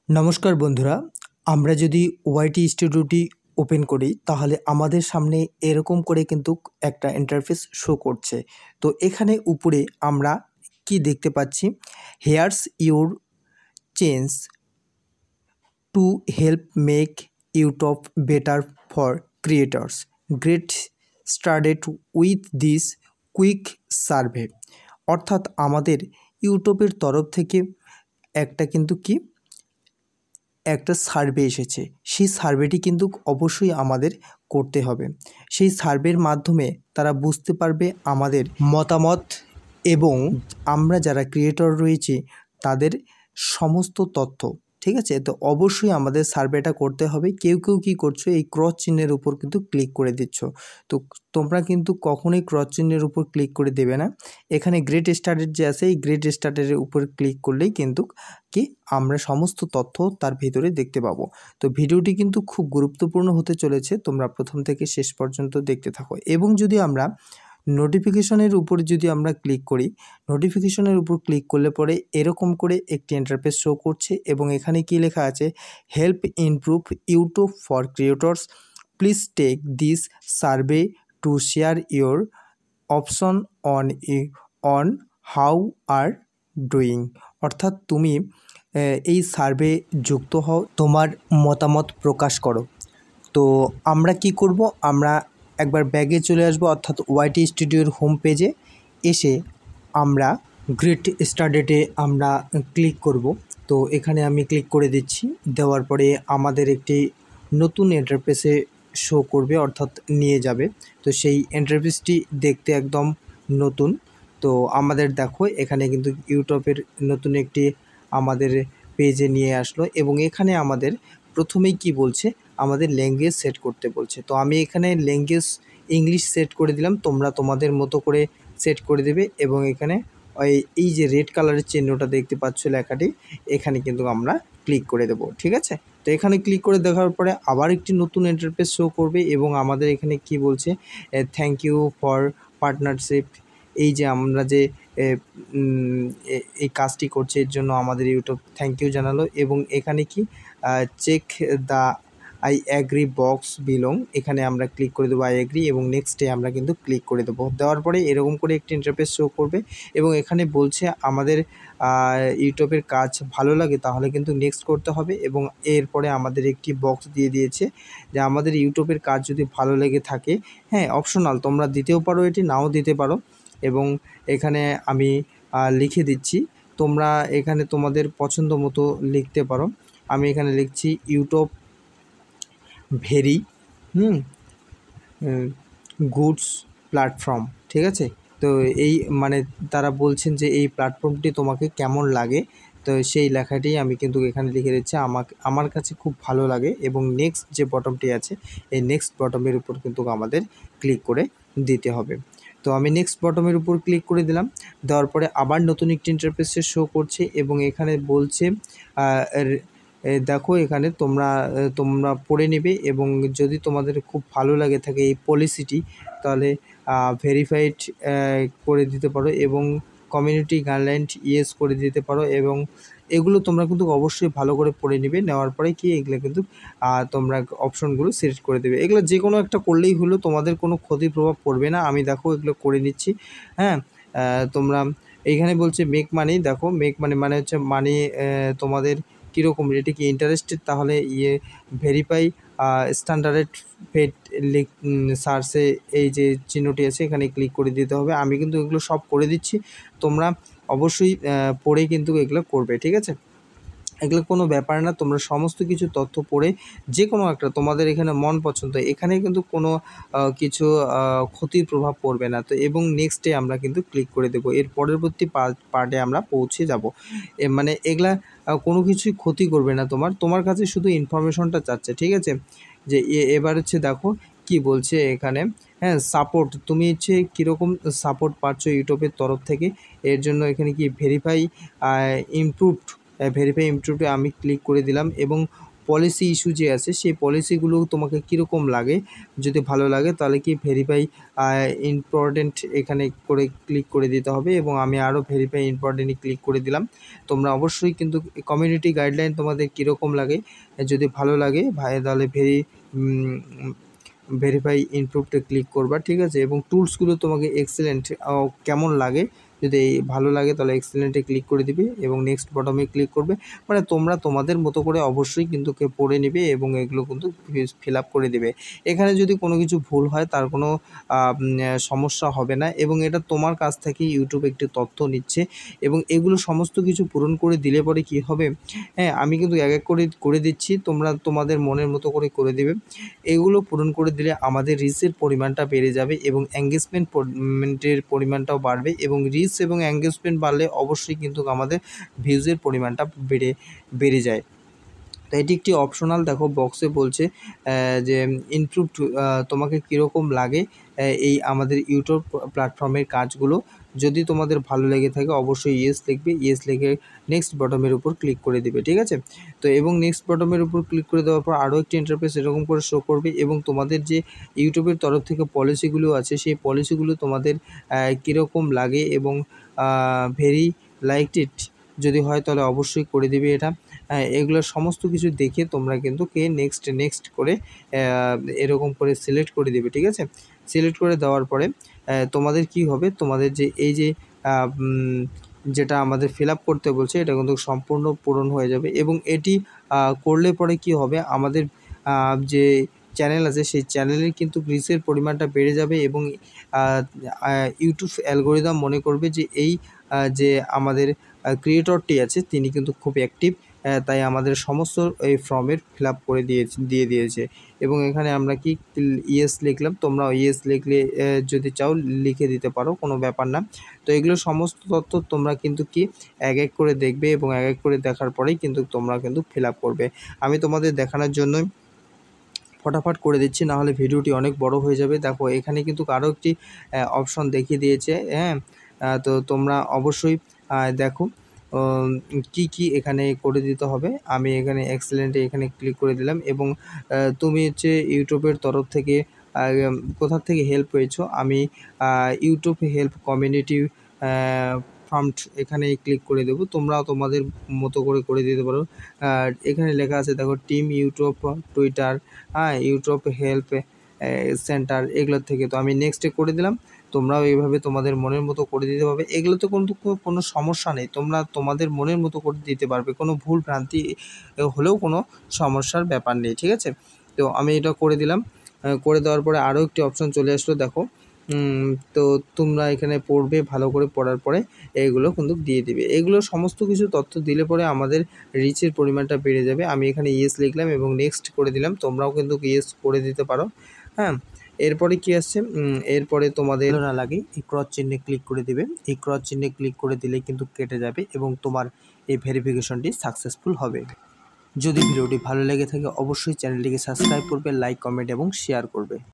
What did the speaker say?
নমস্কার বন্ধুরা, আমরা যদি ওয়াইটি স্টুডিওটি ওপেন করি তাহলে আমাদের সামনে এরকম করে কিন্তু একটা ইন্টারফেস শো করছে। তো এখানে উপরে আমরা কি দেখতে পাচ্ছি, here's your change to help make YouTube better for creators, great started with this quick survey. অর্থাৎ আমাদের ইউটিউবের তরফ থেকে একটা সার্ভে এসেছে। সেই সার্ভেটি কিন্তু অবশ্যই আমাদের করতে হবে। সেই সার্ভের মাধ্যমে তারা বুঝতে পারবে আমাদের মতামত এবং আমরা যারা ক্রিয়েটর রয়েছি তাদের সমস্ত তথ্য। ঠিক আছে, তো অবশ্যই আমাদের সার্ভেটা করতে হবে। কেউ কী করছো, এই ক্রস চিহ্নের উপর কিন্তু ক্লিক করে দিচ্ছ। তো তোমরা কিন্তু কখনোই ক্রস চিহ্নের উপর ক্লিক করে দেবে না। এখানে গ্রেট স্টার্টেড যে আছে, এই গ্রেট স্টার্টেডের উপর ক্লিক করলেই কিন্তু আমরা সমস্ত তথ্য তার ভিতরে দেখতে পাবো। তো ভিডিওটি কিন্তু খুব গুরুত্বপূর্ণ হতে চলেছে, তোমরা প্রথম থেকে শেষ পর্যন্ত দেখতে থাকো। এবং যদি আমরা নোটিফিকেশনের উপরে আমরা ক্লিক করি, নোটিফিকেশনের উপর ক্লিক করলে পরে এরকম করে একটি ইন্টারফেস শো করছে এবং এখানে কি লেখা আছে, help improve YouTube for creators, please take this survey to share your option on how are doing. অর্থাৎ তুমি এই সার্ভে যুক্ত হও, তোমার মতামত প্রকাশ করো। তো আমরা কি করব, আমরা একবার ব্যাগে চলে আসবো, অর্থাৎ ওয়াইটি স্টুডিওর হোম পেজে এসে আমরা গ্রেট স্টার্টেডে আমরা ক্লিক করব। তো এখানে আমি ক্লিক করে দিচ্ছি। দেওয়ার পরে আমাদের একটি নতুন ইন্টারফেসে শো করবে, অর্থাৎ নিয়ে যাবে। তো সেই ইন্টারফেসটি দেখতে একদম নতুন। তো আমাদের দেখো এখানে কিন্তু ইউটিউবের নতুন একটি আমাদের পেজে নিয়ে আসলো এবং এখানে আমাদের প্রথমেই কি বলছে, আমাদের ল্যাঙ্গুয়েজ সেট করতে বলছে। তো আমি এখানে ল্যাঙ্গুয়েজ ইংলিশ সেট করে দিলাম, তোমরা তোমাদের মতো করে সেট করে দেবে। এবং এখানে এই যে রেড কালারের চিহ্নটা দেখতে পাচ্ছ লেখাটি, এখানে কিন্তু আমরা ক্লিক করে দেব। ঠিক আছে, তো এখানে ক্লিক করে দেখার পরে আবার একটি নতুন ইন্টারফেস শো করবে এবং আমাদের এখানে কি বলছে, থ্যাংক ইউ ফর পার্টনারশিপ। এই যে আমরা যে এই কাজটি করছে এর জন্য আমাদের ইউটিউব থ্যাংক ইউ জানালো। এবং এখানে কি check the I agree box below, এখানে আমরা ক্লিক করে দেবো আই অ্যাগ্রি এবং নেক্সটে আমরা কিন্তু ক্লিক করে দেবো। দেওয়ার পরে এরকম করে একটি ইন্টারফেস শো করবে এবং এখানে বলছে আমাদের ইউটিউবের কাজ ভালো লাগে তাহলে কিন্তু নেক্সট করতে হবে। এবং এরপরে আমাদের একটি বক্স দিয়ে দিয়েছে যে আমাদের ইউটিউবের কাজ যদি ভালো লেগে থাকে, হ্যাঁ অপশনাল, তোমরা দিতেও পারো, এটি নাও দিতে পারো। এবং এখানে আমি লিখে দিচ্ছি, তোমরা এখানে তোমাদের পছন্দ মতো লিখতে পারো। আমি এখানে লিখছি ইউটিউব ভেরি গুডস প্ল্যাটফর্ম। ঠিক আছে, তো এই মানে তারা বলছেন যে এই প্ল্যাটফর্মটি তোমাকে কেমন লাগে, তো সেই লেখাটি আমি কিন্তু এখানে লিখে দিচ্ছি, আমার কাছে খুব ভালো লাগে। এবং নেক্সট যে বটমটি আছে, এই নেক্সট বটমের উপর কিন্তু আমাদের ক্লিক করে দিতে হবে। তো আমি নেক্সট বটমের উপর ক্লিক করে দিলাম। দেওয়ার পরে আবার নতুন একটি ইন্টারফেসে শো করছে এবং এখানে বলছে দেখো এখানে তোমরা পড়ে নেবে এবং যদি তোমাদের খুব ভালো লাগে থাকে এই পলিসিটি, তাহলে ভেরিফাইড করে দিতে পারো এবং কমিউনিটি গাইডলাইন ইয়েস করে দিতে পারো। এবং এগুলো তোমরা কিন্তু অবশ্যই ভালো করে পড়ে নেবে। নেওয়ার পরে কি এগুলো কিন্তু তোমরা অপশনগুলো সিলেক্ট করে দেবে। এগুলো যে কোনো একটা করলেই হলো, তোমাদের কোনো ক্ষতির প্রভাব পড়বে না। আমি দেখো এগুলো করে নিচ্ছি। হ্যাঁ, তোমরা এইখানে বলছে মেক মানি, দেখো মেক মানি মানে হচ্ছে মানি তোমাদের কীরকম, এটা কি ইন্টারেস্টেড, তাহলে ভেরিফাই স্ট্যান্ডার্ড পেড সার্চে এই যে চিহ্নটি আছে এখানে ক্লিক করে দিতে হবে। আমি কিন্তু এগুলো সব করে দিচ্ছি, তোমরা অবশ্যই পড়ে কিন্তু এগুলো করবে। ঠিক আছে, এগুলো কোনো ব্যাপার না, তোমরা সমস্ত কিছু তথ্য পড়ে যে কোনো একটা তোমাদের এখানে মন পছন্দ, এখানে কিন্তু কোনো কিছু ক্ষতির প্রভাব পড়বে না। তো এবং নেক্সটে আমরা কিন্তু ক্লিক করে দেবো, এর পরবর্তী পার্টে আমরা পৌঁছে যাব। মানে এগুলা কোনো কিছুই ক্ষতি করবে না, তোমার কাছে শুধু ইনফরমেশনটা চাচ্ছে। ঠিক আছে, যে এবার হচ্ছে দেখো কি বলছে এখানে, হ্যাঁ সাপোর্ট, তুমি হচ্ছে কীরকম সাপোর্ট পাচ্ছ ইউটিউবের তরফ থেকে, এর জন্য এখানে কি ভেরিফাই ইমপ্রুভড আমি ক্লিক করে দিলাম। এবং পলিসি ইস্যু যে আছে সেই পলিসিগুলো তোমাকে কীরকম লাগে, যদি ভালো লাগে তাহলে কি ভেরিফাই ইম্পর্টেন্ট এখানে করে ক্লিক করে দিতে হবে এবং আমি আরও ভেরিফাই ইম্পর্টেন্টে ক্লিক করে দিলাম। তোমরা অবশ্যই কিন্তু কমিউনিটি গাইডলাইন তোমাদের কীরকম লাগে, যদি ভালো লাগে তাহলে ভেরিফাই ইমপ্রুভডে ক্লিক করবা, ঠিক আছে। এবং টুলসগুলো তোমাকে এক্সেলেন্ট কেমন লাগে, যদি ভালো লাগে তাহলে এক্সেলেন্টে ক্লিক করে দিবে এবং নেক্সট বটমে ক্লিক করবে। মানে তোমরা তোমাদের মতো করে অবশ্যই কিন্তু পড়ে নেবে এবং এগুলো কিন্তু ফিল আপ করে দেবে। এখানে যদি কোনো কিছু ভুল হয় তার কোনো সমস্যা হবে না এবং এটা তোমার কাছ থেকে ইউটিউব একটি তথ্য নিচ্ছে এবং এগুলো সমস্ত কিছু পূরণ করে দিলে পরে কি হবে, হ্যাঁ আমি কিন্তু এক এক করে দিচ্ছি, তোমরা তোমাদের মনের মতো করে দিবে। এগুলো পূরণ করে দিলে আমাদের রিচের পরিমাণটা বেড়ে যাবে এবং এঙ্গেজমেন্টের পরিমাণটাও বাড়বে এবং রিচ এবং এঙ্গেজমেন্ট বাড়লে অবশ্যই কিন্তু আমাদের ভিউজের পরিমাণটা বেড়ে যায়। তো এটি একটি অপশনাল, দেখো বক্সে বলছে যে ইমপ্রুভড তোমাকে কীরকম লাগে এই আমাদের ইউটিউব প্ল্যাটফর্মের কাজগুলো। যদি তোমাদের ভালো লেগে থাকে অবশ্যই ইয়েস লিখবে, ইয়েস লিখে নেক্সট বটমের উপর ক্লিক করে দিবে, ঠিক আছে। তো এবং নেক্সট বটমের উপর ক্লিক করে দেওয়ার পর আরও একটি ইন্টারফেস এরকম করে শো করবে এবং তোমাদের যে ইউটিউবের তরফ থেকে পলিসিগুলো আছে সেই পলিসিগুলো তোমাদের কীরকম লাগে এবং ভেরি লাইকড ইট যদি হয় তাহলে অবশ্যই করে দিবে এটা। এগুলো সমস্ত কিছু দেখে তোমরা কিন্তু নেক্সট করে এরকম করে সিলেক্ট করে দিবে, ঠিক আছে। সিলেক্ট করে দেওয়ার পরে তোমাদের কি হবে, তোমাদের যে এই যে যেটা আমাদের ফিল আপ করতে বলছে এটা কিন্তু সম্পূর্ণ পূরণ হয়ে যাবে এবং এটি করলে পরে কি হবে, আমাদের যে চ্যানেল আছে সেই চ্যানেলের কিন্তু রিচের পরিমাণটা বেড়ে যাবে এবং ইউটিউব অ্যালগোরিদম মনে করবে যে এই যে আমাদের ক্রিয়েটরটি আছে তিনি কিন্তু খুব অ্যাক্টিভ, তাই আমাদের সমস্ত এই ফর্মের ফিল আপ করে দিয়ে দিয়েছে এবং এখানে আমরা কি ইয়েস লিখলাম, তোমরা ইয়েস লিখলে যদি চাও লিখে দিতে পারো, কোনো ব্যাপার না। তো এগুলো সমস্ত তথ্য তোমরা কিন্তু কি এক এক করে দেখবে এবং এক এক করে দেখার পরেই কিন্তু তোমরা কিন্তু ফিল আপ করবে। আমি তোমাদের দেখানোর জন্যই ফটাফট করে দিচ্ছি, নাহলে ভিডিওটি অনেক বড় হয়ে যাবে। দেখো এখানে কিন্তু আরও একটি অপশন দেখিয়ে দিয়েছে, হ্যাঁ। তো তোমরা অবশ্যই দেখো কি এখানে করে দিতে হবে। আমি এখানে এক্সেলেন্টে এখানে ক্লিক করে দিলাম এবং তুমি হচ্ছে ইউটিউবের তরফ থেকে কোথা থেকে হেল্প পেয়েছো, আমি ইউটিউব হেল্প কমিউনিটি ফান্ড এখানে ক্লিক করে দেবো। তোমরাও তোমাদের মতো করে দিতে পারো। এখানে লেখা আছে দেখো team YouTube, Twitter, YouTube help centre এগুলোর থেকে। তো আমি নেক্সটে করে দিলাম, তোমরাও এইভাবে তোমাদের মনের মতো করে দিতে পারবে। এগুলোতে কিন্তু কোনো সমস্যা নেই, তোমরা তোমাদের মনের মতো করে দিতে পারবে, কোনো ভুল ভ্রান্তি হলেও কোনো সমস্যার ব্যাপার নেই, ঠিক আছে। তো আমি এটা করে দিলাম, করে দেওয়ার পরে আরও একটি অপশন চলে আসলো, দেখো তো তোমরা এখানে পড়বে, ভালো করে পড়ার পরে এইগুলো কিন্তু দিয়ে দিবে। এগুলো সমস্ত কিছু তথ্য দিলে পরে আমাদের রিচের পরিমাণটা বেড়ে যাবে। আমি এখানে ইয়েস লিখলাম এবং নেক্সট করে দিলাম, তোমরাও কিন্তু ইয়েস করে দিতে পারো, হ্যাঁ। এরপরে কি আসছে, এরপরে তোমাদের না লাগে এই ক্রস চিহ্নে ক্লিক করে দিবে। এই ক্রস চিহ্নে ক্লিক করে দিলে কিন্তু কেটে যাবে এবং তোমার এই ভেরিফিকেশনটি সাকসেসফুল হবে। যদি ভিডিওটি ভালো লেগে থাকে অবশ্যই চ্যানেলটিকে সাবস্ক্রাইব করবে, লাইক, কমেন্ট এবং শেয়ার করবে।